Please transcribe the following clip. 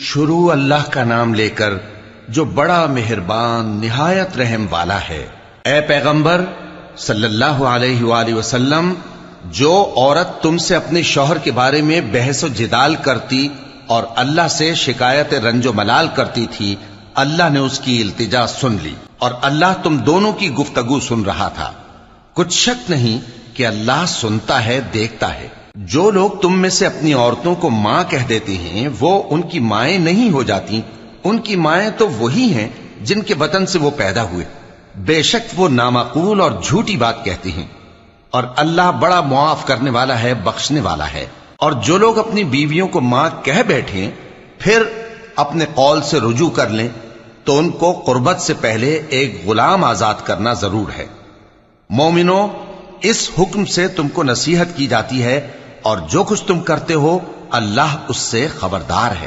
शुरू अल्लाह का नाम लेकर जो बड़ा मेहरबान निहायत रहम वाला है। ए पैगंबर सल्लल्लाहु अलैहि वसल्लम, जो औरत तुमसे अपने शौहर के बारे में बहस व जिदाल करती और अल्लाह से शिकायत रंजो मलाल करती थी, अल्लाह ने उसकी इल्तिजा सुन ली और अल्लाह तुम दोनों की गुफ्तगू सुन रहा था। कुछ शक नहीं कि अल्लाह सुनता है, देखता है। जो लोग तुम में से अपनी औरतों को मां कह देते हैं, वो उनकी माएं नहीं हो जाती। उनकी माएं तो वही हैं जिनके बतन से वो पैदा हुए। बेशक वो नामाकूल और झूठी बात कहती हैं और अल्लाह बड़ा मुआफ करने वाला है, बख्शने वाला है। और जो लोग अपनी बीवियों को मां कह बैठे फिर अपने कौल से रुजू कर लें, तो उनको कुर्बत से पहले एक गुलाम आजाद करना जरूर है। मोमिनो, इस हुक्म से तुमको नसीहत की जाती है और जो कुछ तुम करते हो अल्लाह उससे खबरदार है।